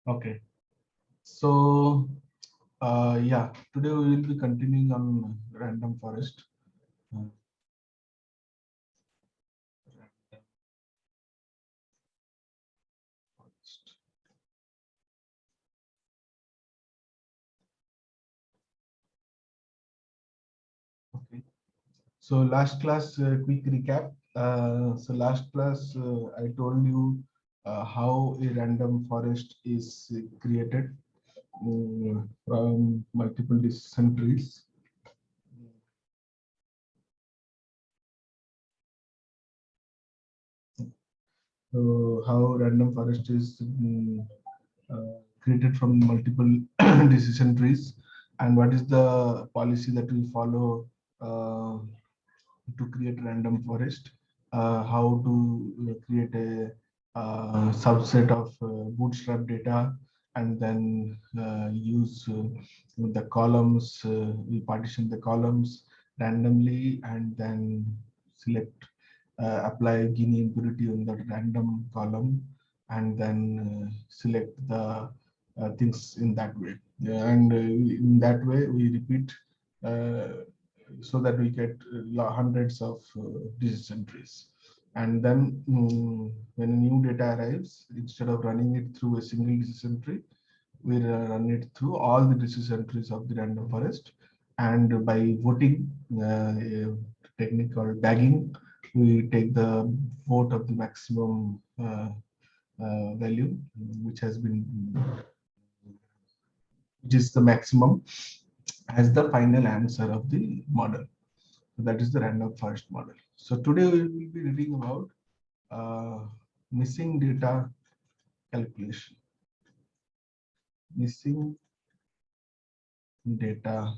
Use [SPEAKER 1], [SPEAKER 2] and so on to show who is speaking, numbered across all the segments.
[SPEAKER 1] Okay, so yeah, today we will be continuing on random forest. Uh, Random forest. Okay, so last class, quick recap. So last class, I told you how a random forest is created from multiple decision trees. So how random forest is created from multiple decision trees, and what is the policy that we follow uh, to create random forest, how to create a subset of bootstrap data, and then use the columns, we partition the columns randomly, and then select apply Gini impurity on the random column, and then select the things in that way. And in that way, we repeat so that we get hundreds of decision trees. And then when a new data arrives, instead of running it through a single decision tree, we run it through all the decision trees of the random forest. And by voting, a technique called bagging, we take the vote of the maximum value, which has been, which is the maximum, as the final answer of the model. So that is the random forest model. So today we will be reading about uh, missing data calculation. Missing data,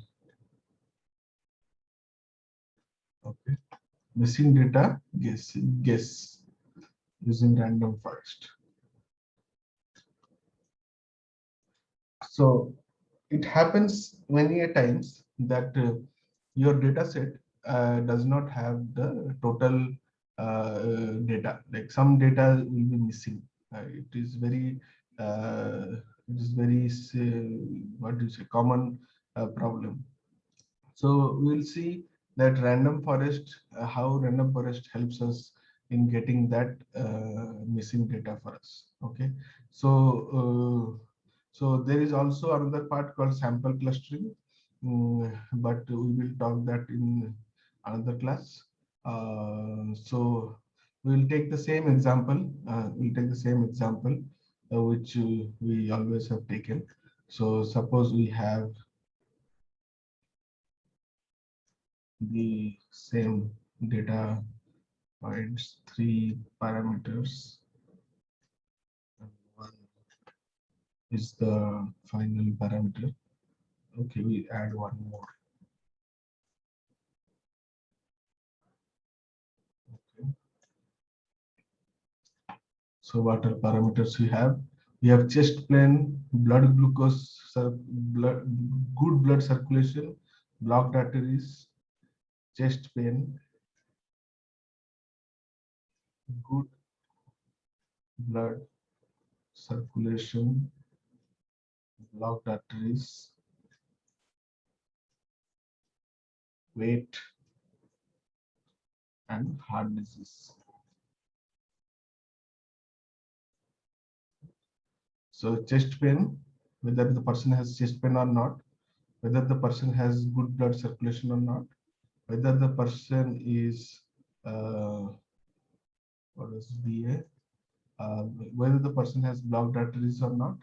[SPEAKER 1] okay. Missing data guess using random forest. So it happens many a times that your data set does not have the total data. Like some data will be missing. Uh, it is very what do you say, common problem. So we'll see that random forest, how random forest helps us in getting that missing data for us. Okay, so so there is also another part called sample clustering, but we will talk that in another class. So we'll take the same example. We'll take the same example which we always have taken. So suppose we have the same data points, three parameters, and one is the final parameter. Okay, we add one more. Okay. So what are parameters we have? We have chest plane, blood glucose, blood, good blood circulation, blocked arteries, chest pain, good blood circulation, blocked arteries, weight, and heart disease. So chest pain, whether the person has chest pain or not, whether the person has good blood circulation or not, whether the person is what is BA, whether the person has blocked arteries or not,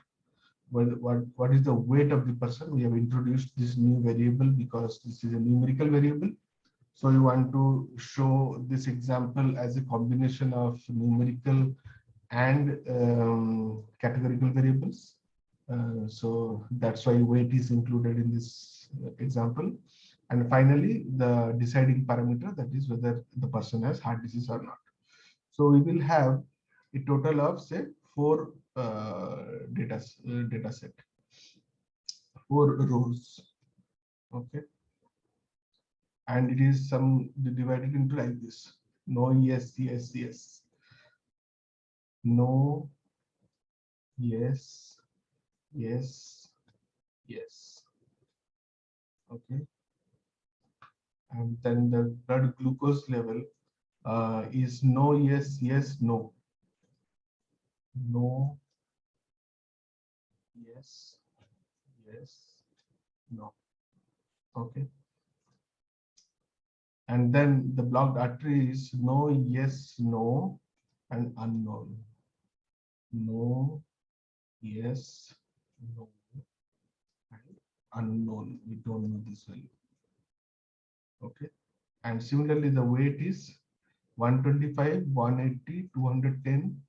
[SPEAKER 1] what is the weight of the person. We have introduced this new variable because this is a numerical variable. So you want to show this example as a combination of numerical and categorical variables. So that's why weight is included in this example. And finally, the deciding parameter, that is whether the person has heart disease or not. So we will have a total of say four data set, four rows. Okay, and it is some divided into like this: no, yes, yes, yes, no, yes, yes, yes. Okay. And then the blood glucose level is no, yes, yes, no, no, yes, yes, no. Okay. And then the blocked artery is no, yes, no, and unknown. No, yes, no, and unknown. We don't know this value. Okay. And similarly, the weight is 125, 180, 210,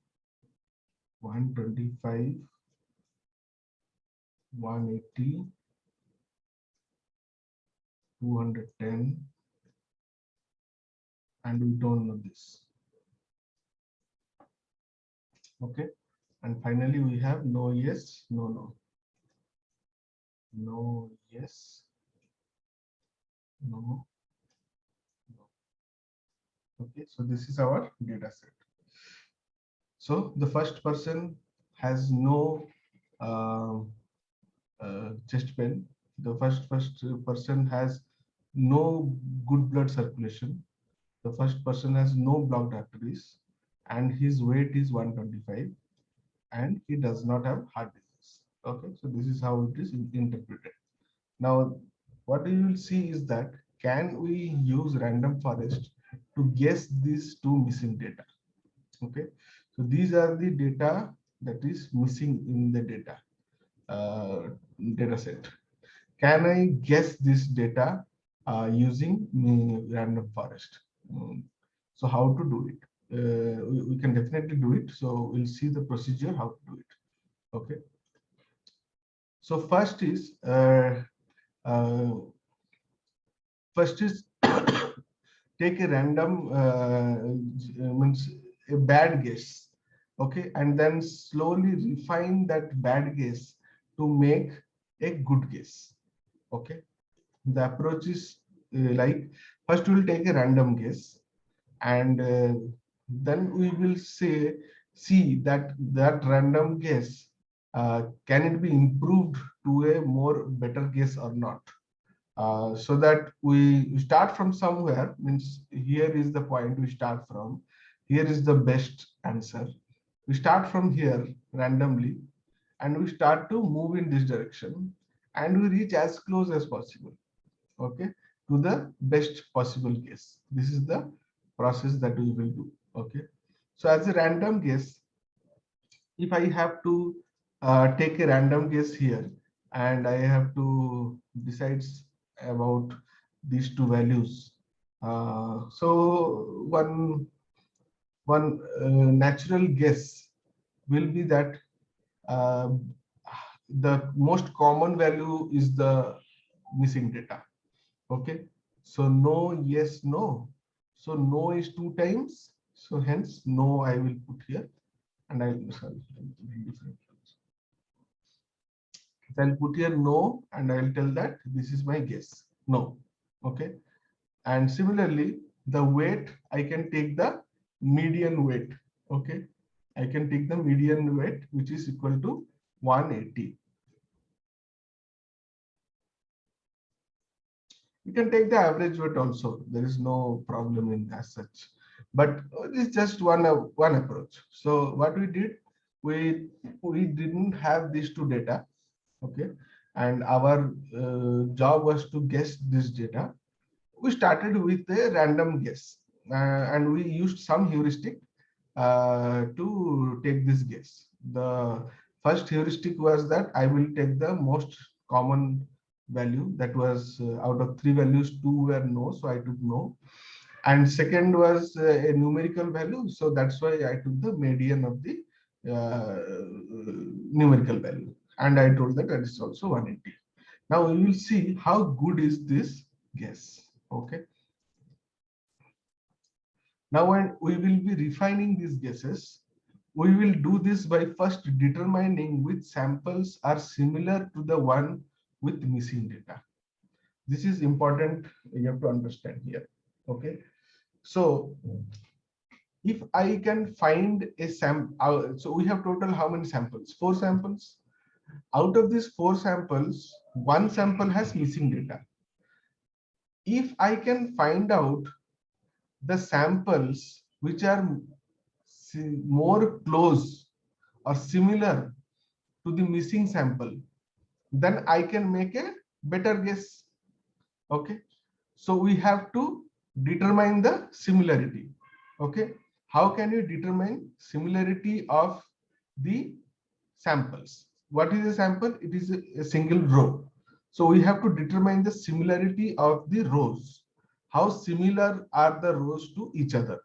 [SPEAKER 1] 125, 180, 210, and we don't know this. Okay. And finally, we have no, yes, no, no. No, yes, no, no. Okay. So this is our data set. So the first person has no uh, chest pain. The first person has no good blood circulation. The first person has no blocked arteries, and his weight is 125, and he does not have heart disease. Okay, so this is how it is interpreted. Now, what you will see is that can we use random forest to guess these two missing data? Okay, so these are the data that is missing in the data set. Can I guess this data using random forest? So how to do it? We can definitely do it. So we'll see the procedure how to do it. Okay. So uh, first is take a random means a bad guess. Okay, and then slowly refine that bad guess to make a good guess. Okay, the approach is like first we will take a random guess, and then we will see that random guess can it be improved to a more better guess or not. So that we start from somewhere, means here is the point we start from, here is the best answer. We start from here randomly, and we start to move in this direction, and we reach as close as possible, okay, to the best possible guess. This is the process that we will do. Okay, so as a random guess, if I have to take a random guess here, and I have to decide about these two values. So one natural guess will be that uh, the most common value is the missing data. Okay, so no, yes, no. So no is 2 times. So hence no I will put here, and I'll sorry, different. So I'll put here no, and I'll tell that this is my guess. No. Okay. And similarly, the weight, I can take the median weight. Okay. I can take the median weight, which is equal to 180. You can take the average weight also. There is no problem in as such. But this is just one approach. So what we did, we didn't have these two data. Okay. And our job was to guess this data. We started with a random guess, and we used some heuristic to take this guess. The first heuristic was that I will take the most common value, that was out of 3 values 2 were no, so I took no. And second was a numerical value, so that's why I took the median of the numerical value, and I told that is also 180. Now we will see how good is this guess. Okay, now when we will be refining these guesses, we will do this by first determining which samples are similar to the one with missing data. This is important, you have to understand here. Okay, so if I can find a sample, so we have total how many samples? 4 samples. Out of these 4 samples, 1 sample has missing data. If I can find out the samples which are more close or similar to the missing sample, then I can make a better guess. Okay, so we have to determine the similarity. Okay, how can you determine similarity of the samples? What is a sample? It is a single row. So we have to determine the similarity of the rows. How similar are the rows to each other?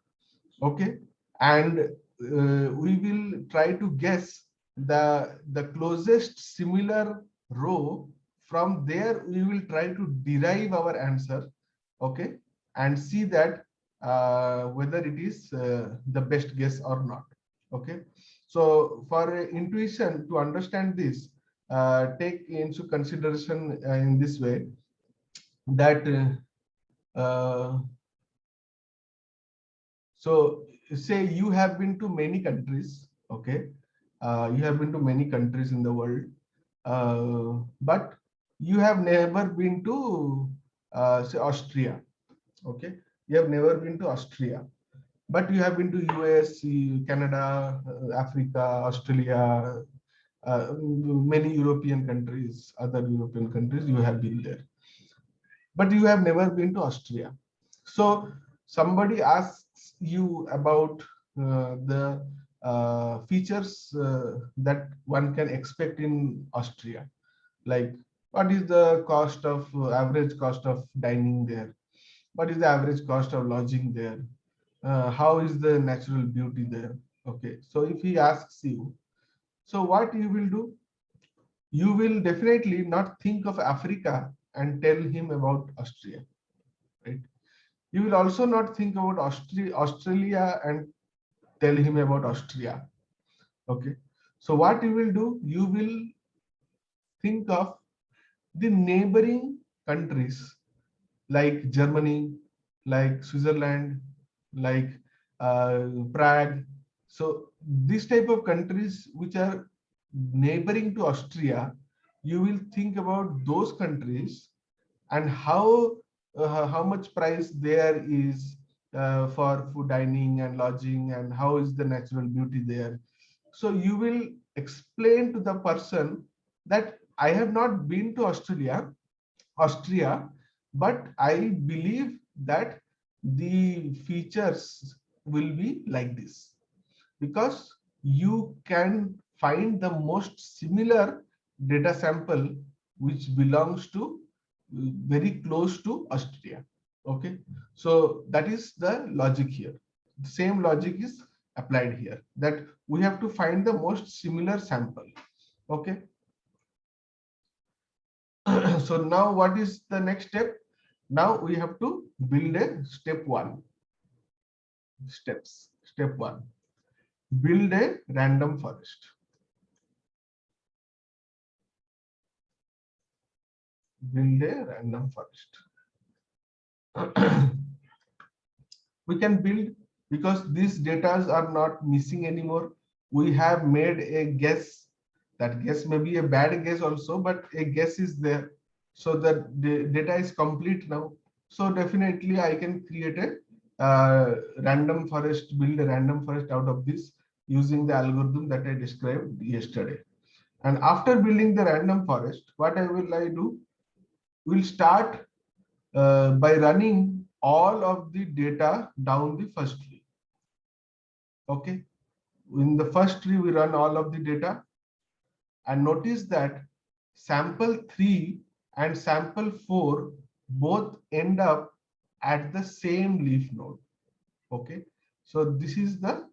[SPEAKER 1] Okay, and we will try to guess the closest similar row. From there we will try to derive our answer. Okay, and see that whether it is the best guess or not. Okay, so for intuition, to understand this, take into consideration in this way that so say you have been to many countries. Okay, you have been to many countries in the world, but you have never been to say Austria. Okay, you have never been to Austria, but you have been to US, Canada, Africa, Australia, many European countries, other European countries. You have been there, but you have never been to Austria. So somebody asks you about the features that one can expect in Austria, like what is the cost of average cost of dining there? What is the average cost of lodging there? How is the natural beauty there? Okay, so if he asks you, so what you will do? You will definitely not think of Africa and tell him about Austria, right? You will also not think about Australia and tell him about Austria. Okay. So what you will do, you will think of the neighboring countries like Germany, like Switzerland, like Prague. So this type of countries which are neighboring to Austria, you will think about those countries and how much price there is for food, dining and lodging, and how is the natural beauty there. So you will explain to the person that I have not been to Austria, but I believe that the features will be like this, because you can find the most similar data sample which belongs to very close to Austria. Okay, so that is the logic here. The same logic is applied here, that we have to find the most similar sample. Okay. So now what is the next step? Now we have to build a step one. Step one, build a random forest. Build a random forest. We can build, because these data are not missing anymore. We have made a guess. That guess may be a bad guess also, but a guess is there. So that the data is complete now. So definitely I can create a random forest, build a random forest out of this using the algorithm that I described yesterday. And after building the random forest, what I do? We'll start by running all of the data down the first tree. Okay, in the first tree we run all of the data, and notice that sample 3 and sample 4 both end up at the same leaf node. Okay, so this is the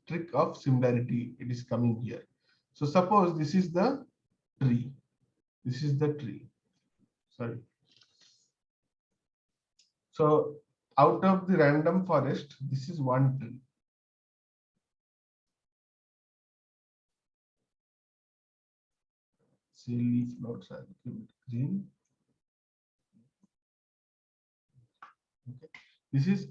[SPEAKER 1] trick of similarity. It is coming here. So suppose this is the tree. This is the tree. Sorry. So out of the random forest, this is one tree. See, leaf nodes are green. Okay. This is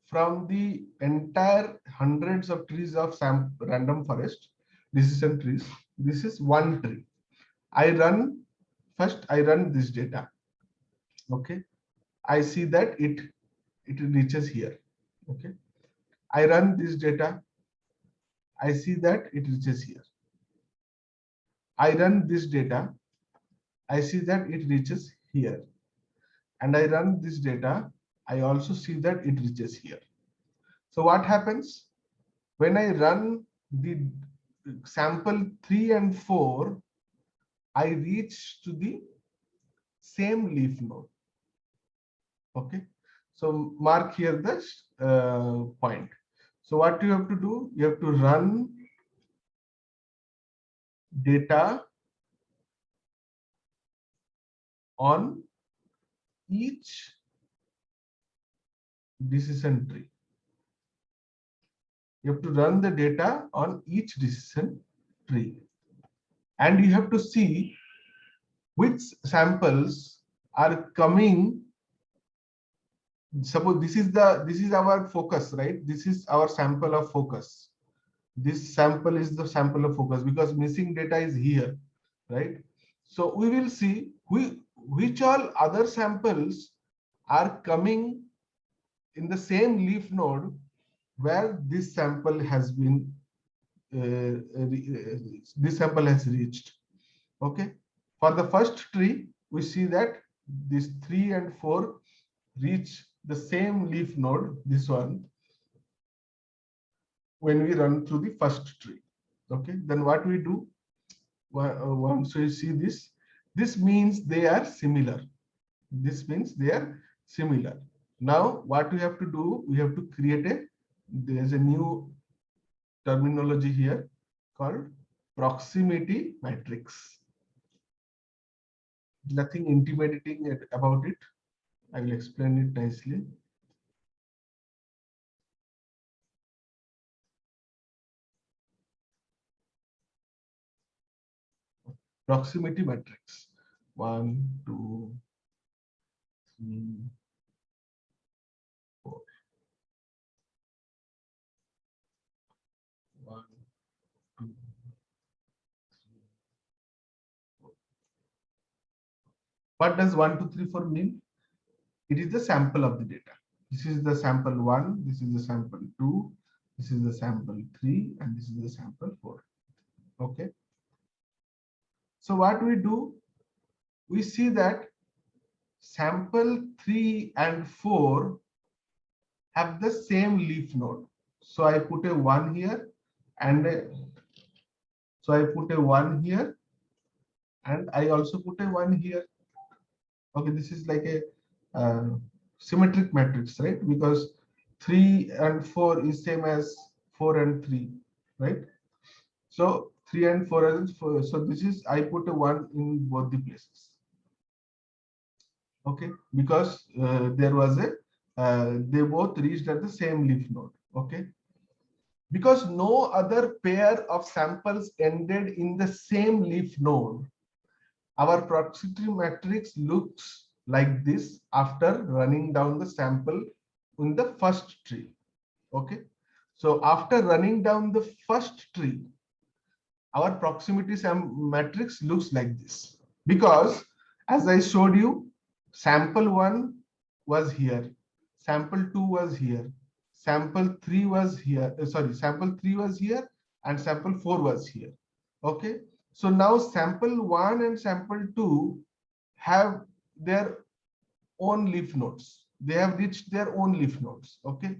[SPEAKER 1] from the entire hundreds of trees of random forest, decision trees. This is one tree. I run, first I run this data. Okay. I see that it reaches here. Okay. I run this data. I see that it reaches here. I run this data. I see that it reaches here. And I run this data. I also see that it reaches here. So what happens when I run the sample 3 and 4, I reach to the same leaf node. Okay. So mark here this point. So what you have to do, you have to run data on each decision tree. You have to run the data on each decision tree, and you have to see which samples are coming. Suppose this is our focus, right? This is our sample of focus. This sample is the sample of focus because missing data is here, right? So we will see which all other samples are coming in the same leaf node where this sample has been this sample has reached. Okay. For the first tree, we see that these 3 and 4 reach the same leaf node, this one, when we run through the first tree. Okay. Then what we do, once we see this, this means they are similar. This means they are similar. Now, what we have to do, we have to create there's a new terminology here called proximity matrix. Nothing intimidating about it. I will explain it nicely. Proximity matrix. 1, 2, 3, 4. 1, 2, 3, 4. What does 1, 2, 3, 4 mean? It is the sample of the data. This is the sample 1, this is the sample 2, this is the sample 3, and this is the sample 4. Okay. So what we do, we see that sample 3 and 4 have the same leaf node. So I put a 1 here, and so I put a 1 here, and I also put a 1 here. Okay, this is like a symmetric matrix, right? Because 3 and 4 is same as 4 and 3, right? So 3 and 4 is 4. So this is, I put a 1 in both the places. Okay, because there was a they both reached at the same leaf node. Okay, because no other pair of samples ended in the same leaf node, our proximity matrix looks like this after running down the sample in the first tree. Okay, so after running down the first tree, our proximity matrix looks like this, because as I showed you, sample 1 was here, sample 2 was here, sample 3 was here, sample 3 was here, and sample 4 was here. Okay, so now sample 1 and sample 2 have their own leaf nodes. They have reached their own leaf nodes. Okay,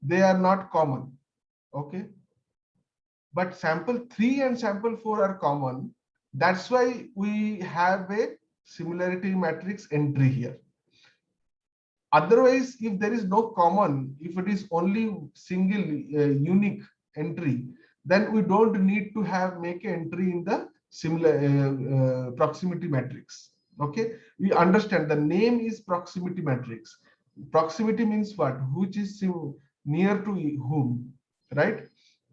[SPEAKER 1] they are not common. Okay, but sample 3 and sample 4 are common. That's why we have a similarity matrix entry here. Otherwise, if there is no common, if it is only single unique entry, then we don't need to make an entry in the similar proximity matrix. Okay, we understand the name is proximity matrix. Proximity means what? Which is near to whom, right?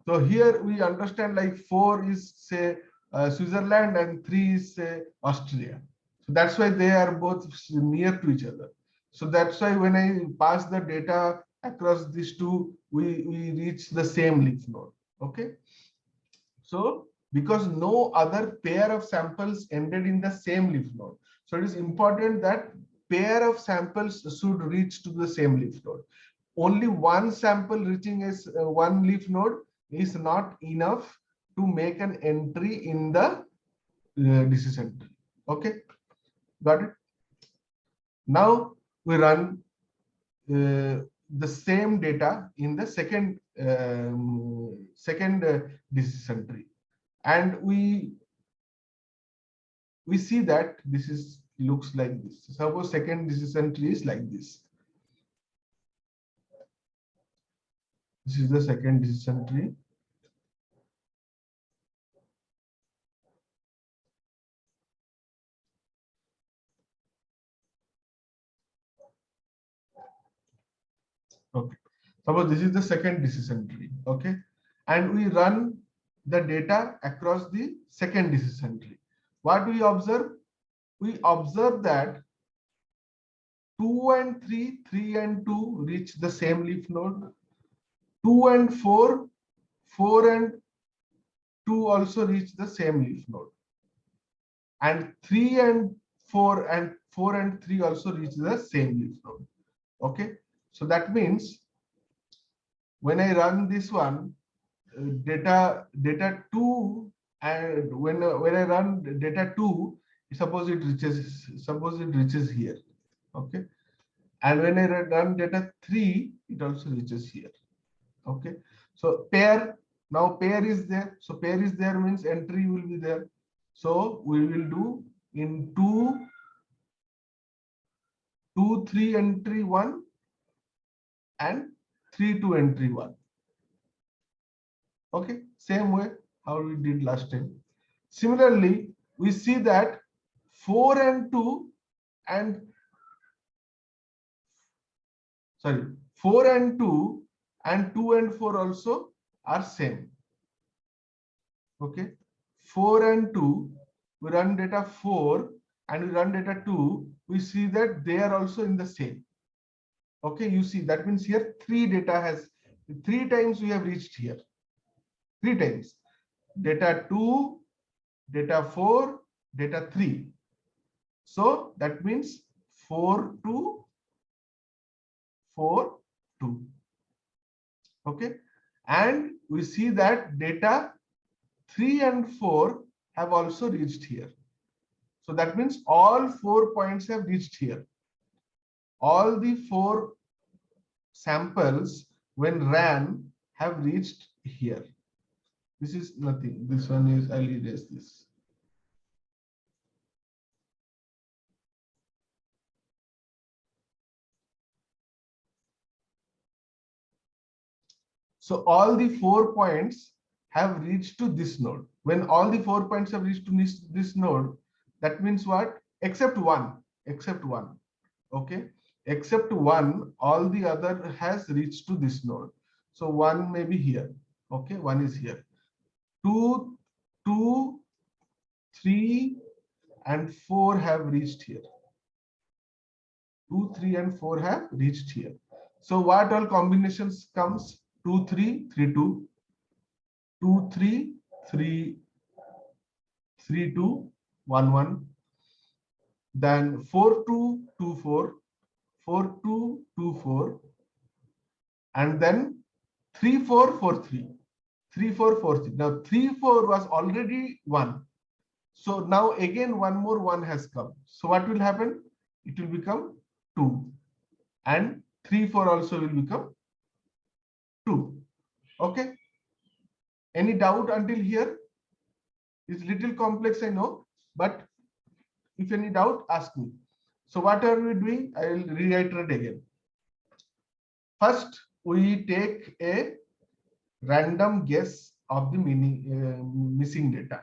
[SPEAKER 1] So here we understand like 4 is say Switzerland and 3 is say Austria. So that's why they are both near to each other. So that's why when I pass the data across these two, we reach the same leaf node. Okay. So because no other pair of samples ended in the same leaf node. So it is important that pair of samples should reach to the same leaf node. Only one sample reaching is one leaf node is not enough to make an entry in the decision tree. Okay, got it? Now we run the same data in the second decision tree, and we see that this is looks like this. Suppose second decision tree is like this. This is the second decision tree. Okay. Suppose this is the second decision tree. Okay. And we run the data across the second decision tree. What we observe? We observe that 2 and 3, 3 and 2 reach the same leaf node. 2 and 4, 4 and 2 also reach the same leaf node. And 3 and 4 and 4 and 3 also reach the same leaf node. Okay. So that means when I run this one, data 2, and when I run data 2, suppose it reaches here. Okay. And when I run data 3, it also reaches here. Okay. So pair, now pair is there. So pair is there means entry will be there. So we will do in 2, 3 entry 1 and 3 2 entry 1. Okay, same way how we did last time. Similarly, we see that 4 and 2 and 4 and 2 and 2 and 4 also are same. Okay, 4 and 2, we run data 4 and we run data 2, we see that they are also in the same. Okay, you see that means here 3 data has 3 times we have reached here. 3 times. Data 2, data 4, data 3. So that means 4 2, 4 2. Okay, and we see that data 3 and 4 have also reached here. So that means all 4 points have reached here. All the 4 samples when ran have reached here. This is nothing. This one is, I'll erase this. So all the 4 points have reached to this node. When all the 4 points have reached to this node, that means what? Except one. Okay, except one, all the other has reached to this node. So one may be here. Okay, one is here. 2, 2, 3, and 4 have reached here. 2, 3, and 4 have reached here. So what all combinations comes? 2, 3, 3, 2, 2, 3, 3, 3, 2, 1, 1. Then 4, 2, 2, 4, 4, 2, 2, 4, and then 3, 4, 4, 3, 3, 4, 4, 3. Now 3, 4 was already 1. So now again one more 1 has come. So what will happen? It will become 2. And 3, 4 also will become 2. Okay. Any doubt until here? It's little complex, I know, but if any doubt, ask me. So what are we doing? I will reiterate again. First, we take a random guess of the missing data.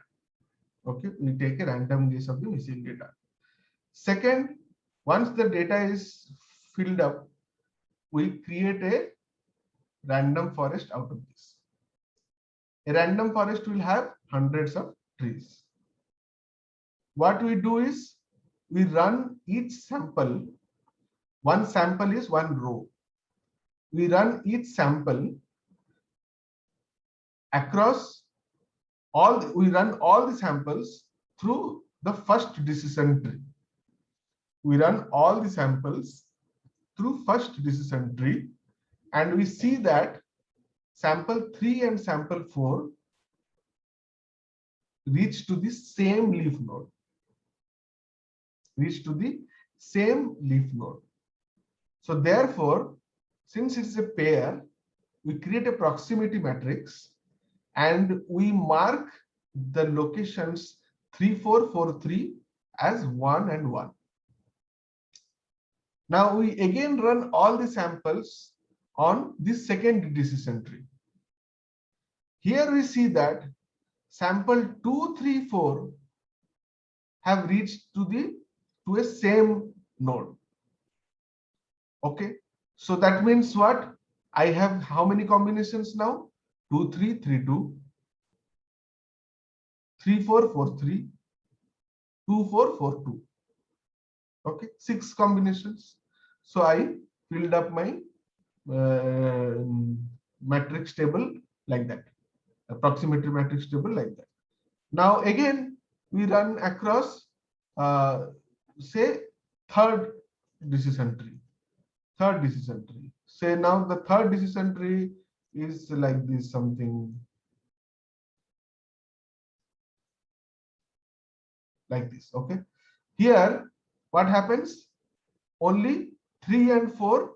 [SPEAKER 1] Okay, we take a random guess of the missing data. Second, once the data is filled up, we create a random forest out of this. A random forest will have hundreds of trees. What we do is we run each sample. One sample is one row. We run each sample across we run all the samples through the first decision tree. We run all the samples through first decision tree, and we see that sample 3 and sample 4 reach to the same leaf node. Reach to the same leaf node. So therefore, since it is a pair, we create a proximity matrix and we mark the locations 3, 4, 4, 3 as 1 and 1. Now we again run all the samples on this second decision tree. Here we see that sample 2, 3, 4 have reached to a same node. Okay, so that means what? I have how many combinations now? 2, 3, 3, 2, 3, 4, 4, 3, 2, 4, 4, 2. Okay, 6 combinations. So I filled up my matrix table like that, approximatory matrix table like that. Now again we run across say third decision tree. Say now the third decision tree is like this, something like this. Okay, here what happens? Only 3 and 4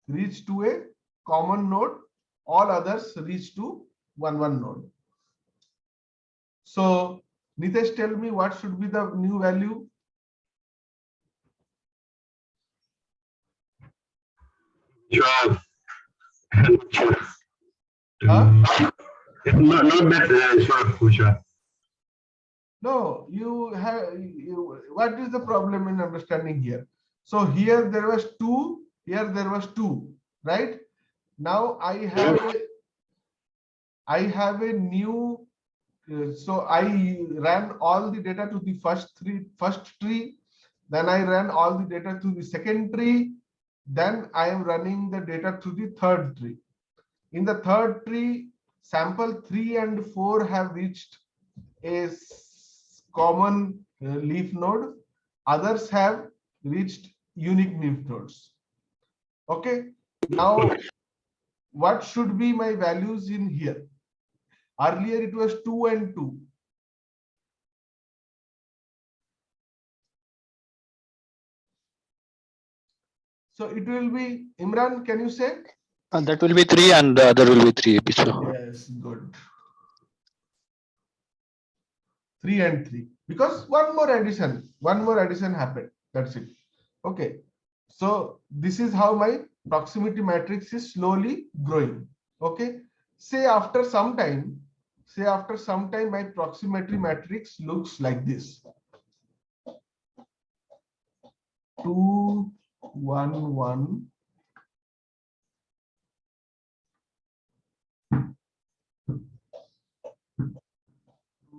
[SPEAKER 1] reach to a common node, all others reach to one node. So Nitesh, tell me what should be the new value?
[SPEAKER 2] Sure.
[SPEAKER 1] Huh?
[SPEAKER 2] Not that sure.
[SPEAKER 1] No, you have what is the problem in understanding here? So here there was 2, here there was 2, right? Now I have a new so I ran all the data to the first tree, then I ran all the data to the second tree, then I am running the data to the third tree. In the third tree, sample 3 and 4 have reached a common leaf node. Others have reached unique leaf nodes. Okay. Now, what should be my values in here? Earlier it was 2 and 2. So it will be, Imran, can you say?
[SPEAKER 3] That will be 3 and the other will be 3.
[SPEAKER 1] Yes, good. 3 and 3. Because one more addition happened. That's it. Okay. So this is how my proximity matrix is slowly growing. Okay. Say after some time, my proximity matrix looks like this. 2, 1, 1.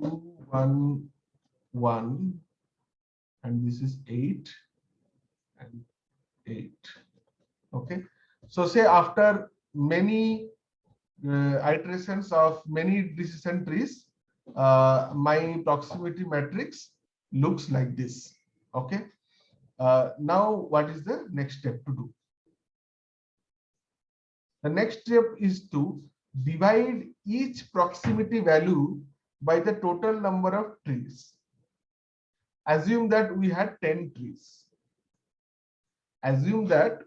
[SPEAKER 1] 2, 1, 1, and this is 8 and 8. Okay, so say after many iterations of many decision trees, my proximity matrix looks like this. Okay, now what is the next step to do? The next step is to divide each proximity value by the total number of trees. Assume that we had 10 trees. Assume that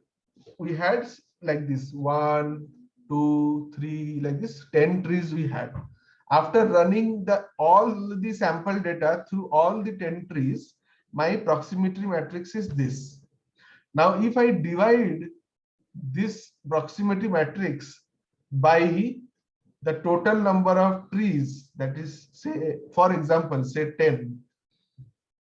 [SPEAKER 1] we had like this 1, 2, 3, like this 10 trees we had. After running all the sample data through all the 10 trees, my proximity matrix is this. Now, if I divide this proximity matrix by the total number of trees, that is, say, for example, say 10,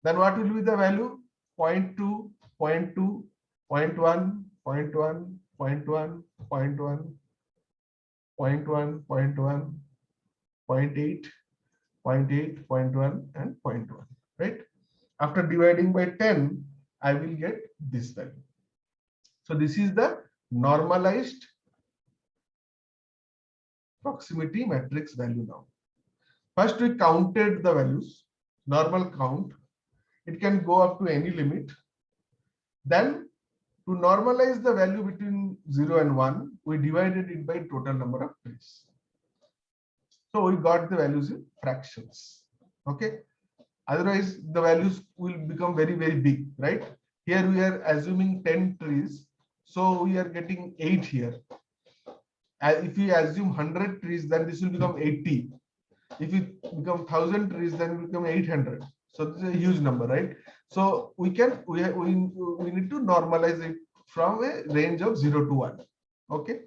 [SPEAKER 1] then what will be the value? 0.2, 0.2, 0.1, 0.1, 0.1, 0.1, 0.1, 0.1, 0.8, 0.8, 0.1, and 0.1, right? After dividing by 10, I will get this value. So this is the normalized proximity matrix value now. First, we counted the values, normal count. It can go up to any limit. Then, to normalize the value between 0 and 1, we divided it by total number of trees. So we got the values in fractions. Okay. Otherwise, the values will become very, very big, right? Here we are assuming 10 trees. So we are getting 8 here. If we assume 100 trees, then this will become 80. If it become 1,000 trees, then it will become 800. So this is a huge number, right? So we need to normalize it from a range of 0 to 1. Okay.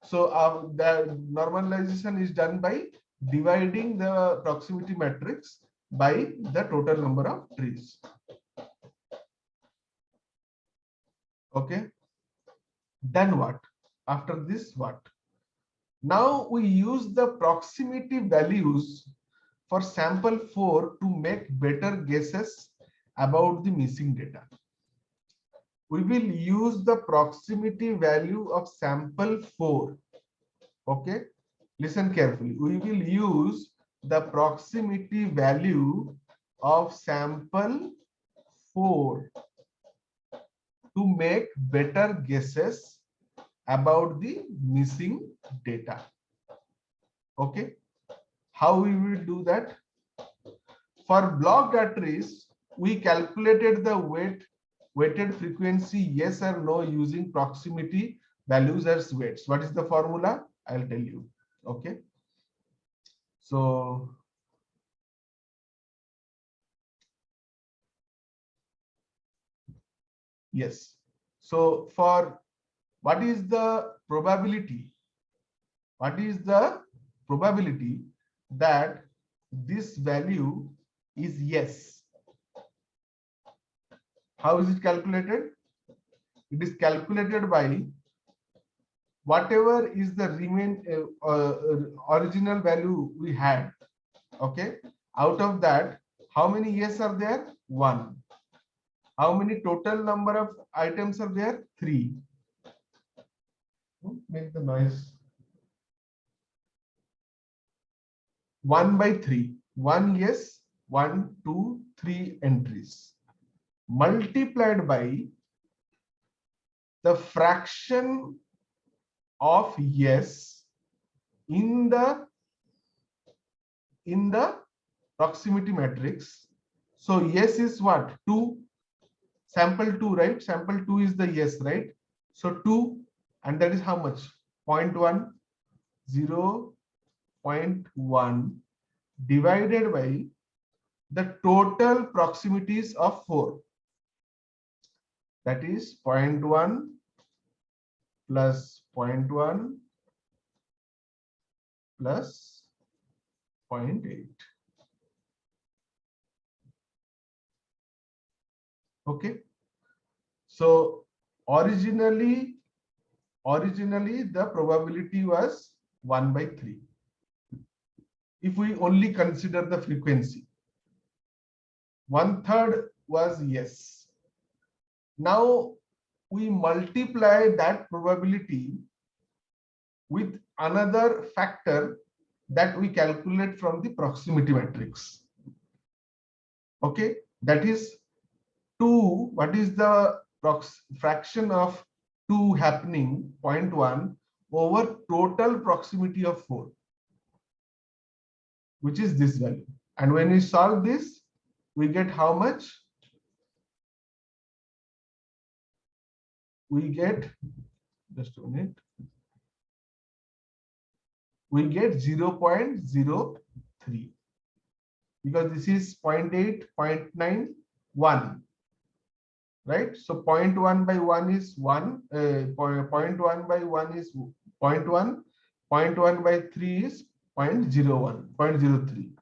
[SPEAKER 1] So the normalization is done by dividing the proximity matrix by the total number of trees. Okay. Then what? After this, what? Now we use the proximity values for sample 4 to make better guesses about the missing data. We will use the proximity value of sample 4. Okay. Listen carefully. We will use the proximity value of sample 4 to make better guesses about the missing data. Okay. How we will do that? For blocked arteries, we calculated the weighted frequency yes or no using proximity values as weights. What is the formula? I'll tell you. Okay. So yes. So for what is the probability? What is the probability that this value is yes? How is it calculated? It is calculated by whatever is the original value we had. Okay. Out of that, how many yes are there? 1. How many total number of items are there? 3. Make the noise. 1 by 3. 1 yes, 1, 2, 3 entries. Multiplied by the fraction of yes in the proximity matrix. So yes is what? 2. Sample 2, right? Sample 2 is the yes, right? So 2, and that is how much? 0.1, 0.1 divided by the total proximities of 4. That is 0.1 plus 0.1 plus 0.8. Okay. So originally the probability was 1 by 3. If we only consider the frequency, 1/3 was yes. Now we multiply that probability with another factor that we calculate from the proximity matrix. Okay, that is 2. What is the fraction of 2 happening? 0.1 over total proximity of 4, which is this value. And when we solve this, we get how much? We get, just a minute, we get 0.03, because this is 0.8, 0.9, 1, right? So 0.1 by 1 is 1, 0.1 by 1 is 0.1, 0.1 by 3 is 0.01, 0.03.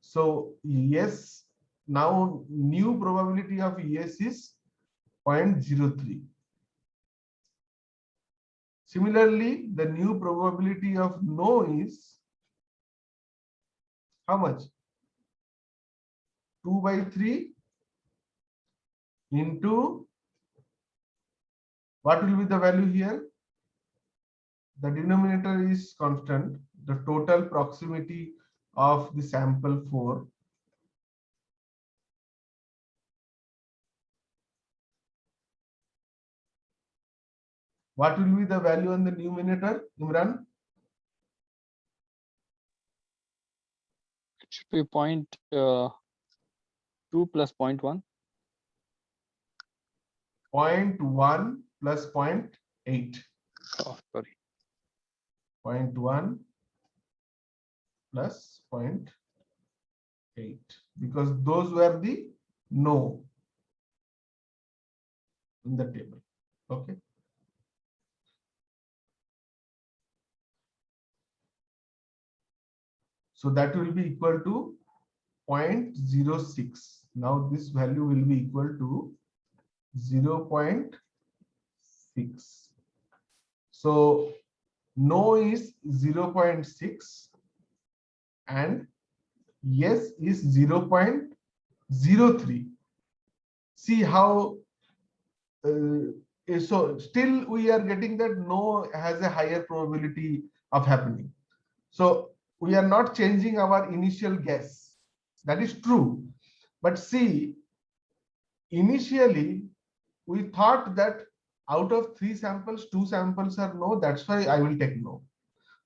[SPEAKER 1] So yes, now new probability of yes is 0.03. Similarly, the new probability of no is how much? 2 by 3 into, what will be the value here? The denominator is constant. The total proximity of the sample 4. What will be the value on the numerator, Imran?
[SPEAKER 3] It should be 0.2 plus 0.1.
[SPEAKER 1] 0.1 plus 0.8.
[SPEAKER 3] Oh, sorry.
[SPEAKER 1] 0.1 plus 0.8, because those were the no in the table. Okay. So that will be equal to 0.06. Now this value will be equal to 0.6. So no is 0.6 and yes is 0.03. See how so still we are getting that no has a higher probability of happening. So we are not changing our initial guess. That is true. But see, initially we thought that out of 3 samples, 2 samples are no. That's why I will take no.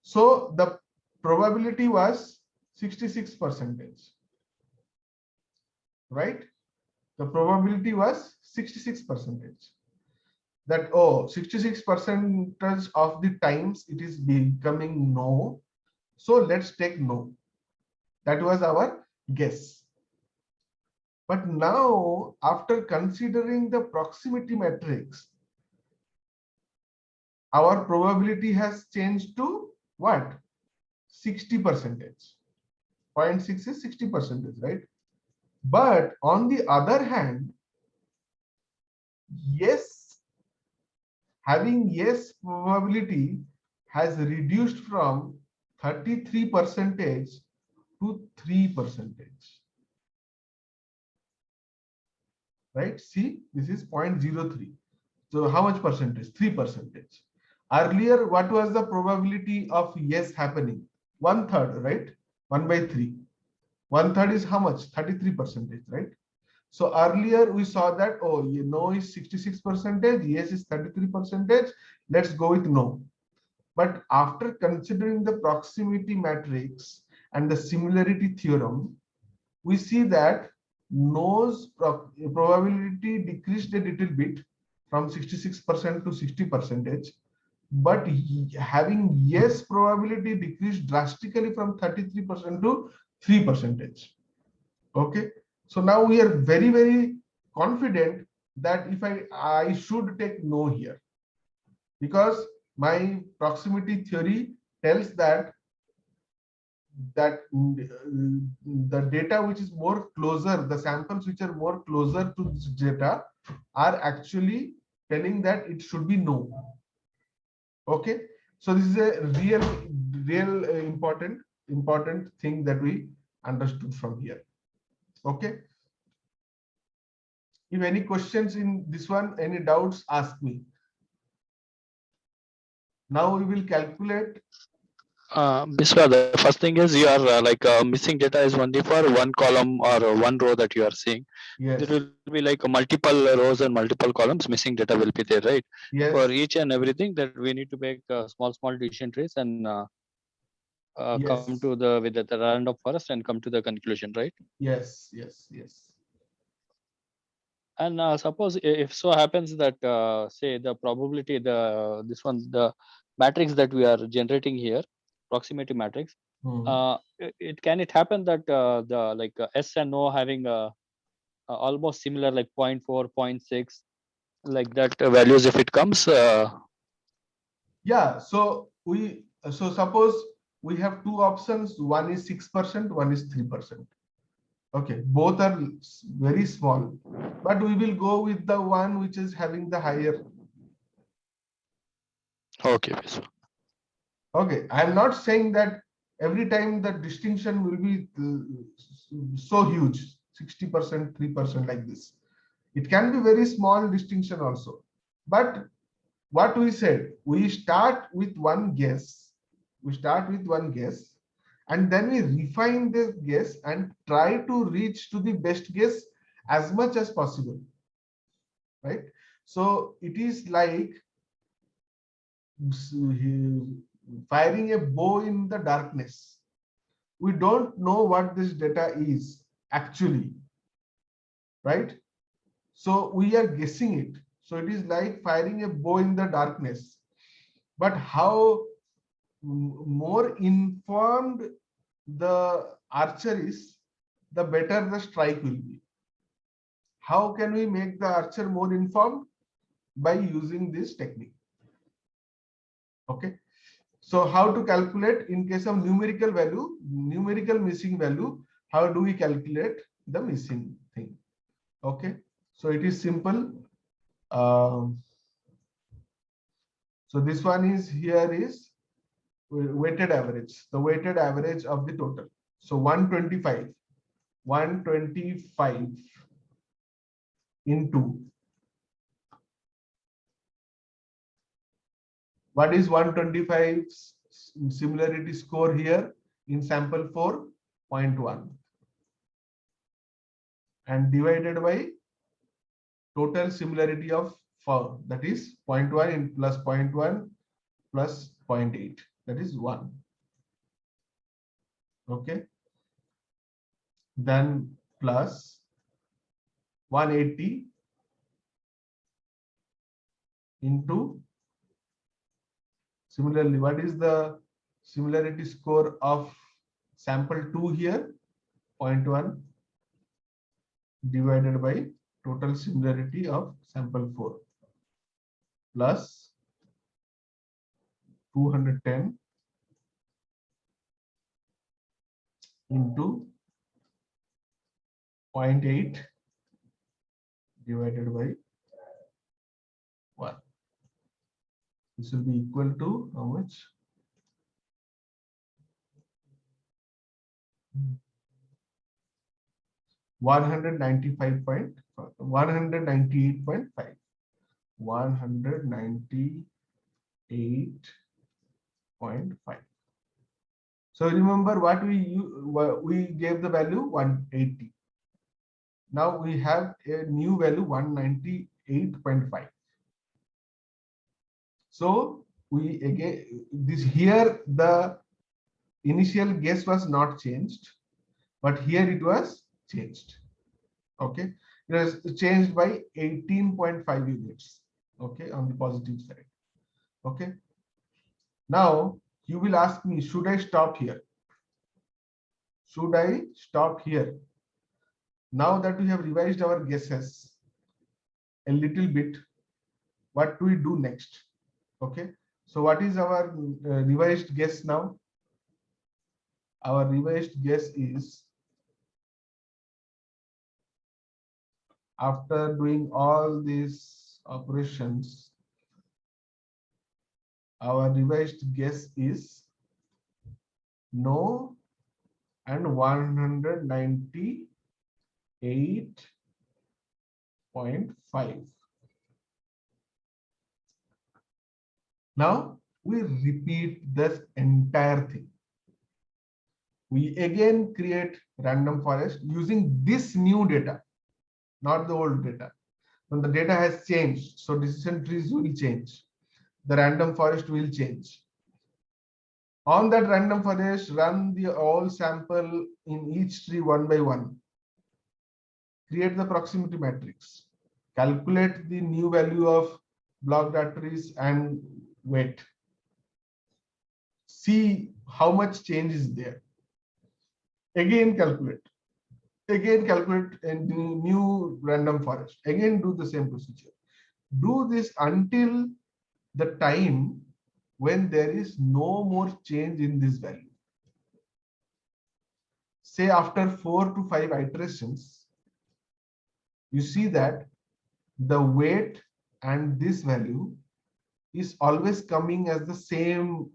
[SPEAKER 1] So the probability was 66%. Right? The probability was 66%. That 66% of the times it is becoming no. So let's take no. That was our guess. But now, after considering the proximity matrix, our probability has changed to what? 60%. 0.6 is 60%, right? But on the other hand, yes, having yes probability has reduced from 33% to 3%. Right? See, this is 0.03. So how much percentage? 3%. Earlier, what was the probability of yes happening? 1/3, right? 1/3. 1/3 is how much? 33%, right? So earlier we saw that, oh, no is 66%, yes is 33%. Let's go with no. But after considering the proximity matrix and the similarity theorem, we see that no's probability decreased a little bit from 66% to 60%, but having yes probability decreased drastically from 33% to 3%. Okay, so now we are very, very confident that if I should take no here, because my proximity theory tells that the data which is more closer, the samples which are more closer to this data are actually telling that it should be no. Okay, so this is a real important thing that we understood from here. Okay, if any questions in this one, any doubts, ask me. Now we will calculate.
[SPEAKER 3] Biswa, the first thing is you are missing data is only for one column or one row that you are seeing.
[SPEAKER 1] Yes.
[SPEAKER 3] There will be like multiple rows and multiple columns. Missing data will be there, right?
[SPEAKER 1] Yes.
[SPEAKER 3] For each and everything that we need to make small decision trees and
[SPEAKER 1] Yes.
[SPEAKER 3] come to the with the random forest and come to the conclusion, right?
[SPEAKER 1] Yes. Yes. Yes.
[SPEAKER 3] And suppose if so happens that say the probability the matrix that we are generating here, proximity matrix, it happen that the S and O having almost similar, like 0.4, 0.6, like that values if it comes.
[SPEAKER 1] Yeah. So suppose we have two options. One is 6%, one is 3%. Okay, both are very small, but we will go with the one which is having the higher.
[SPEAKER 3] Okay.
[SPEAKER 1] Okay, I am not saying that every time the distinction will be so huge, 60%, 3% like this. It can be very small distinction also. But what we said, we start with one guess. We start with one guess, and then we refine this guess and try to reach to the best guess as much as possible, right? So it is like firing a bow in the darkness. We don't know what this data is actually, right? So we are guessing it. So it is like firing a bow in the darkness. But how more informed the archer is, the better the strike will be. How can we make the archer more informed? By using this technique. Okay. So how to calculate in case of numerical value, numerical missing value, how do we calculate the missing thing? Okay. So it is simple. So this one is here is weighted average, the weighted average of the total. So 125 into, what is 125 similarity score here in sample 4.1, and divided by total similarity of 4, that is 0.1 in plus 0.1 plus 0.8, that is 1. Okay. Then plus 180 into, similarly, what is the similarity score of sample 2 here? 0.1 divided by total similarity of sample 4 plus 210 into 0.8 divided by 1. This will be equal to how much? 198.5. 198.5. So remember what we gave the value 180. Now we have a new value 198.5. So we again, this here the initial guess was not changed, but here it was changed. Okay, it was changed by 18.5 units. Okay, on the positive side. Okay, now you will ask me, should I stop here? Should I stop here? Now that we have revised our guesses a little bit, what do we do next? Okay, so what is our revised guess now? Our revised guess is, after doing all these operations, our revised guess is no and 198.5. Now we repeat this entire thing. We again create random forest using this new data, not the old data. When the data has changed, so decision trees will change. The random forest will change. On that random forest, run the all sample in each tree one by one. Create the proximity matrix. Calculate the new value of blocked arteries and weight. See how much change is there. Again calculate. Again calculate a new random forest. Again do the same procedure. Do this until the time when there is no more change in this value. Say after 4 to 5 iterations, you see that the weight and this value is always coming as the same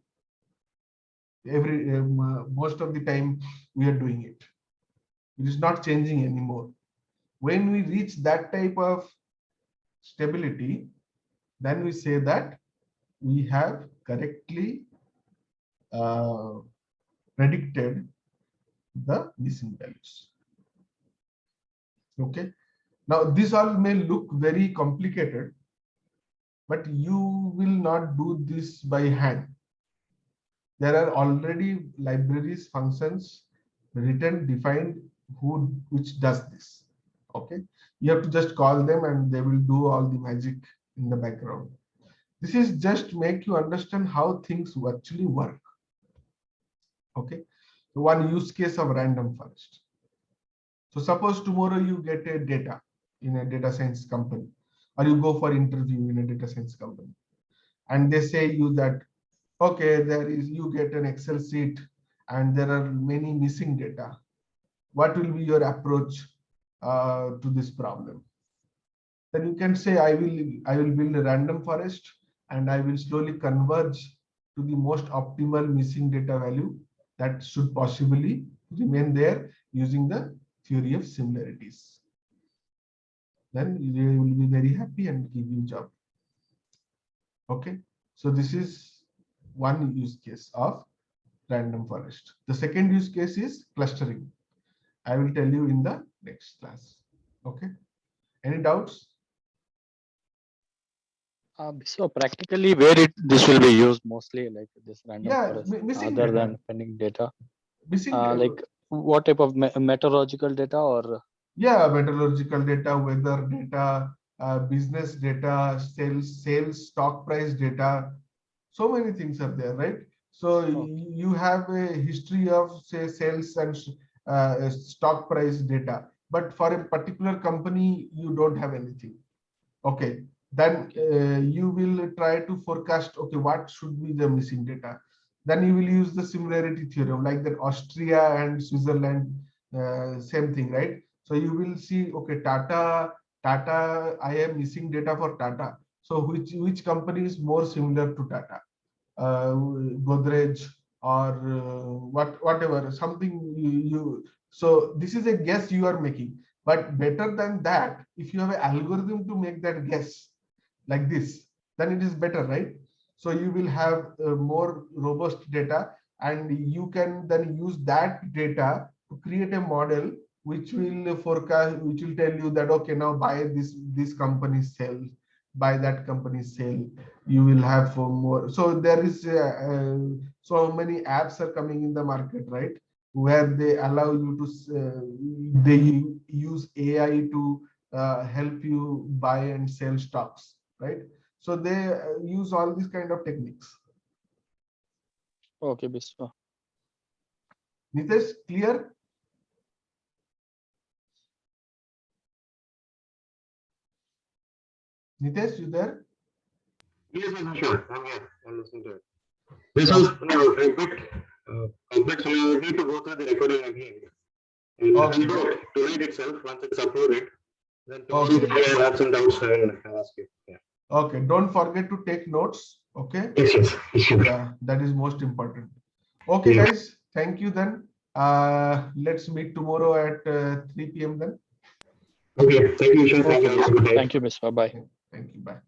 [SPEAKER 1] every most of the time we are doing it. It is not changing anymore. When we reach that type of stability, then we say that we have correctly predicted the missing values. Okay. Now this all may look very complicated, but you will not do this by hand. There are already libraries, functions written, defined which does this. Okay, you have to just call them and they will do all the magic in the background. This is just make you understand how things actually work. Okay, so one use case of random forest. So suppose tomorrow you get a data in a data science company, or you go for interview in a data science company, and they say you that, okay, you get an Excel sheet and there are many missing data. What will be your approach to this problem? Then you can say, I will build a random forest and I will slowly converge to the most optimal missing data value that should possibly remain there using the theory of similarities. Then they will be very happy and give you job. Okay, so this is one use case of random forest. The second use case is clustering. I will tell you in the next class. Okay, any doubts?
[SPEAKER 3] So practically, where this will be used mostly, like this random forest,
[SPEAKER 1] missing
[SPEAKER 3] other
[SPEAKER 1] data.
[SPEAKER 3] than pending data,
[SPEAKER 1] Missing
[SPEAKER 3] like what type of meteorological data or?
[SPEAKER 1] Yeah, meteorological data, weather data, business data, sales, stock price data. So many things are there, right? So you have a history of, say, sales and stock price data, but for a particular company, you don't have anything. Okay, then you will try to forecast, okay, what should be the missing data. Then you will use the similarity theorem, like that Austria and Switzerland, same thing, right? So you will see, okay, Tata, I am missing data for Tata. So which company is more similar to Tata? Godrej or whatever, something so this is a guess you are making. But better than that, if you have an algorithm to make that guess like this, then it is better, right? So you will have more robust data, and you can then use that data to create a model which will forecast, which will tell you that, okay, now buy this company's sale, buy that company's sale, you will have for more. So there is so many apps are coming in the market, right, where they allow you to they use AI to help you buy and sell stocks, right? So they use all these kind of techniques.
[SPEAKER 3] Okay, Biswa.
[SPEAKER 1] Nitesh, clear? Nitesh, you there?
[SPEAKER 2] Yes, sure. I'm here. I'm listening to it. This was a bit complex, so you need to go through the recording again. And
[SPEAKER 1] Okay.
[SPEAKER 2] to read itself, once it's uploaded, then to
[SPEAKER 1] Okay.
[SPEAKER 2] have some doubts and ask you. Yeah.
[SPEAKER 1] Okay, don't forget to take notes. Okay.
[SPEAKER 2] Yes.
[SPEAKER 1] Yeah, that is most important. Okay, guys, thank you then. Let's meet tomorrow at 3 p.m. then.
[SPEAKER 2] Okay, thank you, Ishan.
[SPEAKER 3] Okay.
[SPEAKER 2] Thank you. Have a good day.
[SPEAKER 3] Thank you, Biswa. Bye.
[SPEAKER 1] Thank you. Bye.